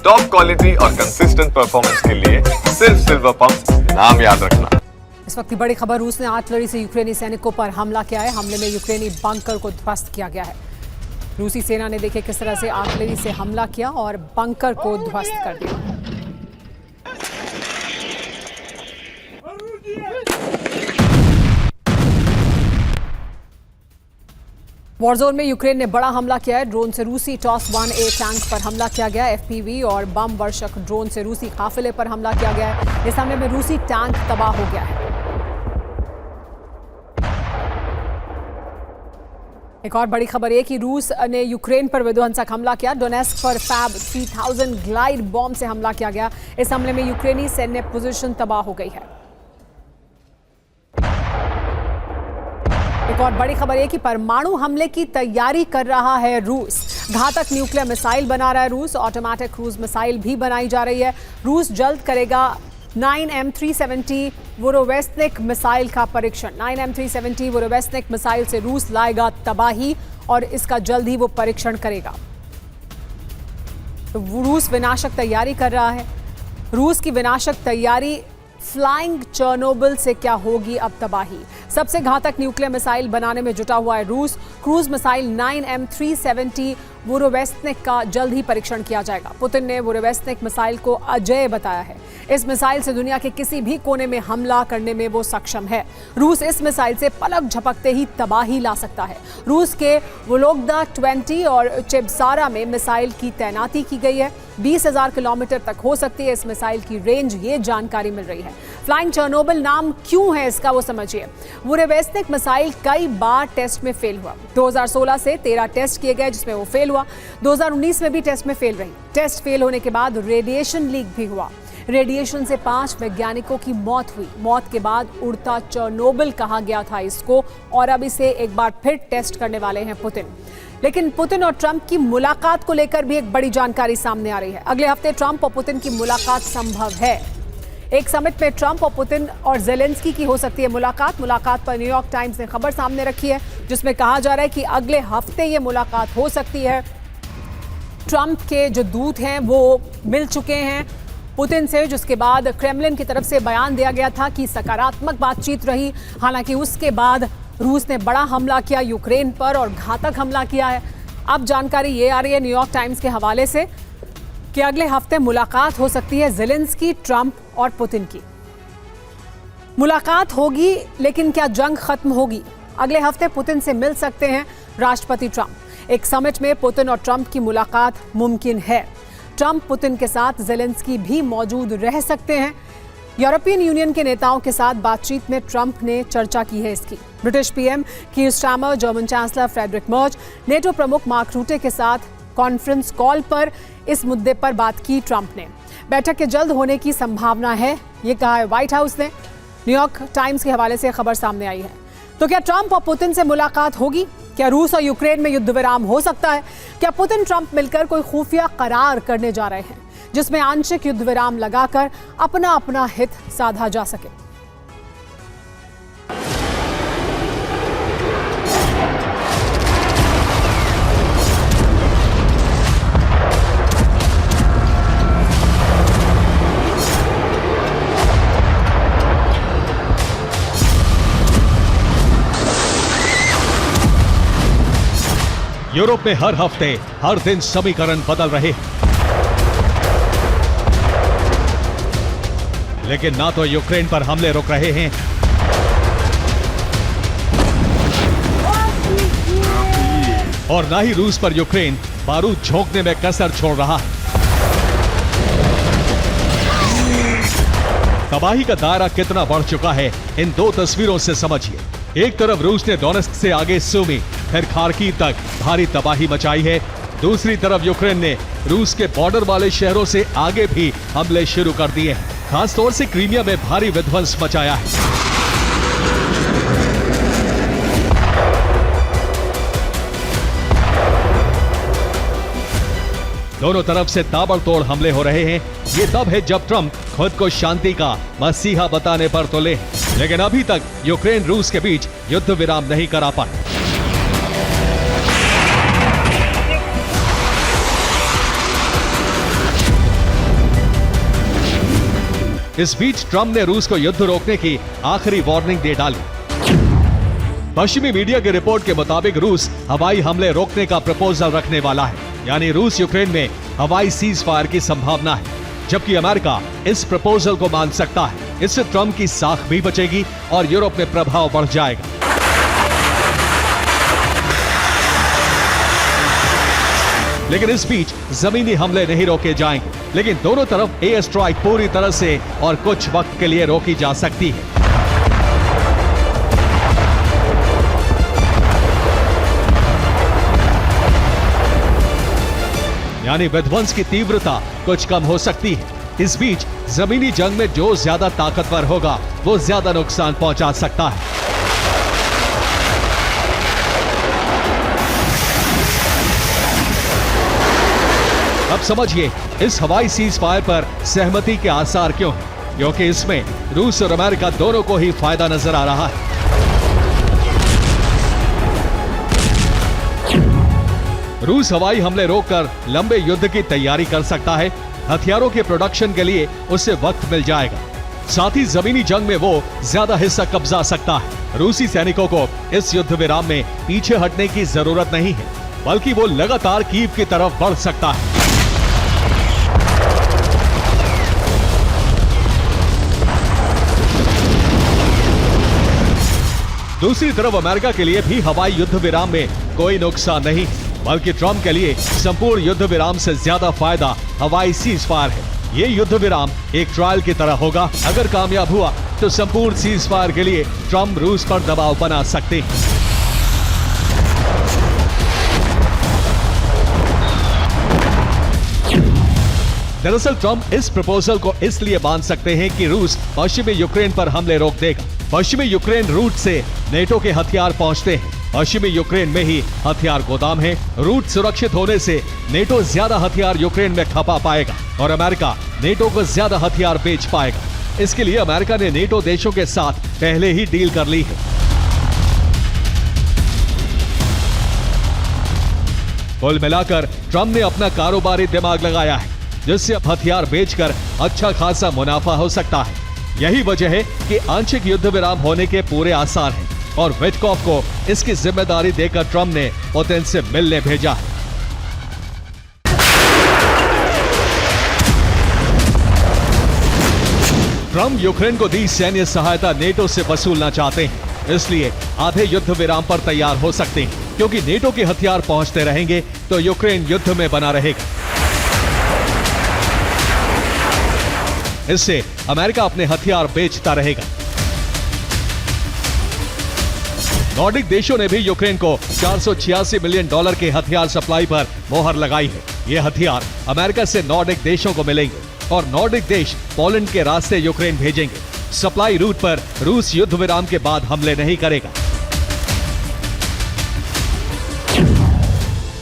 Top quality और consistent performance के लिए सिर्फ सिल्वर पंप नाम याद रखना। इस वक्त की बड़ी खबर, रूस ने आर्टिलरी से यूक्रेनी सैनिकों पर हमला किया है। हमले में यूक्रेनी बंकर को ध्वस्त किया गया है। रूसी सेना ने देखे किस तरह से आर्टिलरी से हमला किया और बंकर को ध्वस्त कर दिया। वॉरजोन में यूक्रेन ने बड़ा हमला किया है। ड्रोन से रूसी टॉस 1A टैंक पर हमला किया गया। एफपीवी और बम वर्षक ड्रोन से रूसी काफिले पर हमला किया गया है। इस हमले में रूसी टैंक तबाह हो गया है। एक और बड़ी खबर है कि रूस ने यूक्रेन पर विध्वंसक हमला किया। डोनेस्क पर फैब 3000 ग्लाइड बॉम्ब से हमला किया गया। इस हमले में यूक्रेनी सैन्य पोजीशन तबाह हो गई है। एक और बड़ी खबर है कि परमाणु हमले की तैयारी कर रहा है रूस। घातक न्यूक्लियर मिसाइल बना रहा है रूस। ऑटोमेटिक क्रूज मिसाइल भी बनाई जा रही है। रूस जल्द करेगा 9M370 वोरोवेस्निक मिसाइल का परीक्षण। 9M370 वोरोवेस्निक मिसाइल से रूस लाएगा तबाही और इसका जल्द ही वो परीक्षण करेगा। तो रूस विनाशक तैयारी कर रहा है। रूस की विनाशक तैयारी, फ्लाइंग चर्नोबिल से क्या होगी अब तबाही। सबसे घातक न्यूक्लियर मिसाइल बनाने में जुटा हुआ है रूस। क्रूज मिसाइल 9M370 वोरोवेस्निक का जल्द ही परीक्षण किया जाएगा। पुतिन ने वोरोवेस्निक मिसाइल को अजेय बताया है। इस मिसाइल से दुनिया के किसी भी कोने में हमला करने में वो सक्षम है। रूस इस मिसाइल से पलक झपकते ही तबाही ला सकता है। रूस के वोलोगदा 20 और चेबसारा में मिसाइल की तैनाती की गई है। 20,000 किलोमीटर तक हो सकती है इस मिसाइल की रेंज, ये जानकारी मिल रही है। फ्लाइंग चर्नोबिल नाम क्यों है इसका वो समझिए। वोरोवेस्निक मिसाइल कई बार टेस्ट में फेल हुआ। 2016 से 13 टेस्ट किए गए जिसमें वो फेल हुआ। 2019 में भी टेस्ट में फेल रही। टेस्ट फेल होने के बाद रेडिएशन लीक भी हुआ। रेडिएशन से 5 वैज्ञानिकों की मौत हुई। मौत के बाद उड़ता चर्नोबिल कहा गया था इसको, और अब इसे एक बार फिर टेस्ट करने वाले हैं पुतिन। लेकिन पुतिन और ट्रंप की मुलाकात को लेकर भी एक बड़ी जानकारी सामने आ रही है। अगले हफ्ते ट्रंप और पुतिन की मुलाकात संभव है। एक समिट में ट्रंप और पुतिन और जेलेंस्की की हो सकती है मुलाकात। मुलाकात पर न्यूयॉर्क टाइम्स ने खबर सामने रखी है जिसमें कहा जा रहा है कि अगले हफ्ते ये मुलाकात हो सकती है। ट्रंप के जो दूत हैं वो मिल चुके हैं पुतिन से, जिसके बाद क्रेमलिन की तरफ से बयान दिया गया था कि सकारात्मक बातचीत रही। हालांकि उसके बाद रूस ने बड़ा हमला किया यूक्रेन पर और घातक हमला किया है। अब जानकारी ये आ रही है न्यूयॉर्क टाइम्स के हवाले से कि अगले हफ्ते मुलाकात हो सकती है जेलेंस्की, ट्रंप और पुतिन की। मुलाकात होगी, लेकिन क्या जंग खत्म होगी? अगले हफ्ते पुतिन से मिल सकते हैं राष्ट्रपति ट्रंप। एक समिट में पुतिन और ट्रंप की मुलाकात मुमकिन है। ट्रंप पुतिन के साथ जेलेंस्की भी मौजूद रह सकते हैं। यूरोपियन यूनियन के नेताओं के साथ बातचीत में ट्रंप ने चर्चा की है इसकी। British PM Keir Starmer, German chancellor Friedrich Merz, NATO प्रमुख मार्क रूटे के साथ कॉन्फ्रेंस कॉल पर इस मुद्दे पर बात की ट्रंप ने। बैठक के जल्द होने की संभावना है, ये कहा है व्हाइट हाउस ने। न्यूयॉर्क टाइम्स के हवाले से खबर सामने आई है। तो क्या ट्रंप और पुतिन से मुलाकात होगी? क्या रूस और यूक्रेन में युद्ध विराम हो सकता है? क्या पुतिन ट्रंप मिलकर कोई खुफिया करार करने जा रहे हैं जिसमें आंशिक युद्ध विराम लगाकर अपना अपना हित साधा जा सके? यूरोप में हर हफ्ते हर दिन समीकरण बदल रहे हैं, लेकिन ना तो यूक्रेन पर हमले रुक रहे हैं और ना ही रूस पर यूक्रेन बारूद झोंकने में कसर छोड़ रहा है। तबाही का दायरा कितना बढ़ चुका है इन दो तस्वीरों से समझिए। एक तरफ रूस ने डोनेस्क से आगे सुमी फिर खार्किव तक भारी तबाही मचाई है। दूसरी तरफ यूक्रेन ने रूस के बॉर्डर वाले शहरों से आगे भी हमले शुरू कर दिए हैं। खासतौर से क्रीमिया में भारी विध्वंस मचाया है। दोनों तरफ से ताबड़तोड़ हमले हो रहे हैं। ये तब है जब ट्रंप खुद को शांति का मसीहा बताने पर तुले, लेकिन अभी तक यूक्रेन रूस के बीच युद्ध विराम नहीं करा पाए। इस बीच ट्रम्प ने रूस को युद्ध रोकने की आखिरी वार्निंग दे डाली। पश्चिमी मीडिया की रिपोर्ट के मुताबिक रूस हवाई हमले रोकने का प्रपोजल रखने वाला है, यानी रूस यूक्रेन में हवाई सीज फायर की संभावना है, जबकि अमेरिका इस प्रपोजल को मान सकता है। इससे ट्रम्प की साख भी बचेगी और यूरोप में प्रभाव बढ़ जाएगा। लेकिन इस बीच जमीनी हमले नहीं रोके जाएंगे, लेकिन दोनों तरफ एयर स्ट्राइक पूरी तरह से और कुछ वक्त के लिए रोकी जा सकती है। यानी विध्वंस की तीव्रता कुछ कम हो सकती है। इस बीच जमीनी जंग में जो ज्यादा ताकतवर होगा वो ज्यादा नुकसान पहुंचा सकता है। अब समझिए इस हवाई सीज फायर पर सहमति के आसार क्यों हैं? क्योंकि इसमें रूस और अमेरिका दोनों को ही फायदा नजर आ रहा है। रूस हवाई हमले रोककर लंबे युद्ध की तैयारी कर सकता है। हथियारों के प्रोडक्शन के लिए उसे वक्त मिल जाएगा। साथ ही जमीनी जंग में वो ज्यादा हिस्सा कब्जा सकता है। रूसी सैनिकों को इस युद्ध विराम में पीछे हटने की जरूरत नहीं है, बल्कि वो लगातार कीव की तरफ बढ़ सकता है। दूसरी तरफ अमेरिका के लिए भी हवाई युद्ध विराम में कोई नुकसान नहीं, बल्कि ट्रम्प के लिए संपूर्ण युद्ध विराम से ज्यादा फायदा हवाई सीज फायर है। ये युद्ध विराम एक ट्रायल की तरह होगा। अगर कामयाब हुआ तो संपूर्ण सीज फायर के लिए ट्रम्प रूस पर दबाव बना सकते हैं। दरअसल ट्रम्प इस प्रपोजल को इसलिए मान सकते हैं कि रूस पश्चिमी यूक्रेन पर हमले रोक देगा। पश्चिमी यूक्रेन रूट से नेटो के हथियार पहुंचते हैं। पश्चिमी यूक्रेन में ही हथियार गोदाम है। रूट सुरक्षित होने से नेटो ज्यादा हथियार यूक्रेन में खपा पाएगा और अमेरिका नेटो को ज्यादा हथियार बेच पाएगा। इसके लिए अमेरिका ने नेटो देशों के साथ पहले ही डील कर ली है। कुल मिलाकर ट्रम्प ने अपना कारोबारी दिमाग लगाया है, जिससे अब हथियार बेचकर अच्छा खासा मुनाफा हो सकता है। यही वजह है कि आंशिक युद्ध विराम होने के पूरे आसार हैं और विटकॉफ को इसकी जिम्मेदारी देकर ट्रम्प ने पुतिन से मिलने भेजा है। ट्रम्प यूक्रेन को दी सैन्य सहायता नेटो से वसूलना चाहते हैं, इसलिए आधे युद्ध विराम पर तैयार हो सकते हैं। क्योंकि नेटो के हथियार पहुंचते रहेंगे तो यूक्रेन युद्ध में बना रहेगा। इससे अमेरिका अपने हथियार बेचता रहेगा। नॉर्डिक देशों ने भी यूक्रेन को $486 मिलियन के हथियार सप्लाई पर मोहर लगाई है। ये हथियार अमेरिका से नॉर्डिक देशों को मिलेंगे और नॉर्डिक देश पोलैंड के रास्ते यूक्रेन भेजेंगे। सप्लाई रूट पर रूस युद्ध विराम के बाद हमले नहीं करेगा।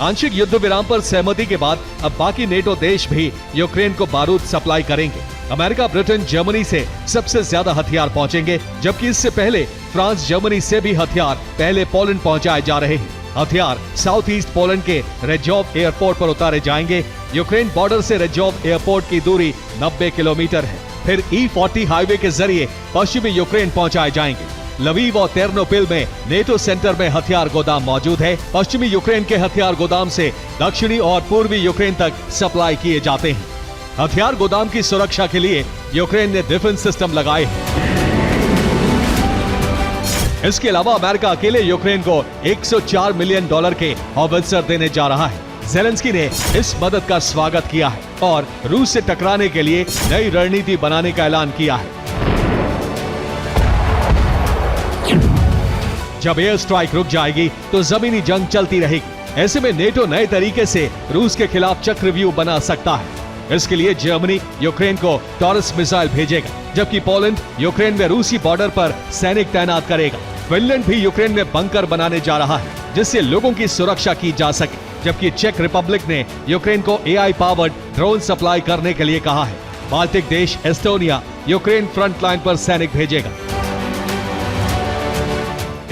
आंशिक युद्ध विराम पर सहमति के बाद अब बाकी नेटो देश भी यूक्रेन को बारूद सप्लाई करेंगे। अमेरिका, ब्रिटेन, जर्मनी से सबसे ज्यादा हथियार पहुंचेंगे, जबकि इससे पहले फ्रांस, जर्मनी से भी हथियार पहले पोलैंड पहुंचाए जा रहे हैं। हथियार साउथ ईस्ट पोलैंड के रेजोव एयरपोर्ट पर उतारे जाएंगे। यूक्रेन बॉर्डर से रेजोव एयरपोर्ट की दूरी 90 किलोमीटर है। फिर E40 हाईवे के जरिए पश्चिमी यूक्रेन पहुंचाए जाएंगे। लवीव और तेर्नोपिल में नेटो सेंटर में हथियार गोदाम मौजूद है। पश्चिमी यूक्रेन के हथियार गोदाम से दक्षिणी और पूर्वी यूक्रेन तक सप्लाई किए जाते हैं। हथियार गोदाम की सुरक्षा के लिए यूक्रेन ने डिफेंस सिस्टम लगाए हैं। इसके अलावा अमेरिका अकेले यूक्रेन को $104 मिलियन के हॉवित्जर देने जा रहा है। ज़ेलेंस्की ने इस मदद का स्वागत किया है और रूस से टकराने के लिए नई रणनीति बनाने का ऐलान किया है। जब एयर स्ट्राइक रुक जाएगी तो जमीनी जंग चलती रहेगी। ऐसे में नेटो नए तरीके से रूस के खिलाफ चक्रव्यूह बना सकता है। इसके लिए जर्मनी यूक्रेन को टॉरस मिसाइल भेजेगा, जबकि पोलैंड यूक्रेन में रूसी बॉर्डर पर सैनिक तैनात करेगा। फिनलैंड भी यूक्रेन में बंकर बनाने जा रहा है, जिससे लोगों की सुरक्षा की जा सके। जबकि चेक रिपब्लिक ने यूक्रेन को AI पावर्ड ड्रोन सप्लाई करने के लिए कहा है। बाल्टिक देश एस्टोनिया यूक्रेन फ्रंट लाइन पर सैनिक भेजेगा।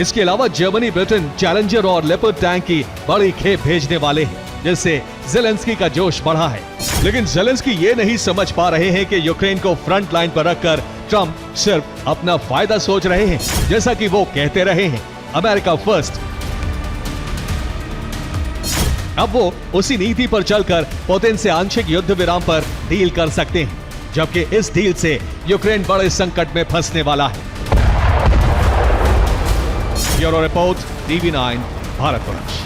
इसके अलावा जर्मनी, ब्रिटेन चैलेंजर और लेपर्ड टैंक की बड़ी खेप भेजने वाले हैं। जिससे जेलेंस्की का जोश बढ़ा है। लेकिन जेलेंस्की ये नहीं समझ पा रहे हैं कि यूक्रेन को फ्रंट लाइन पर रखकर ट्रंप सिर्फ अपना फायदा सोच रहे हैं, जैसा कि वो कहते रहे हैं, अमेरिका फर्स्ट। अब वो उसी नीति पर चलकर पुतिन से आंशिक युद्ध विराम पर डील कर सकते हैं, जबकि इस डील से यूक्रेन बड़े संकट में फंसने वाला है। Bureau report, TV9 Bharatvarsh.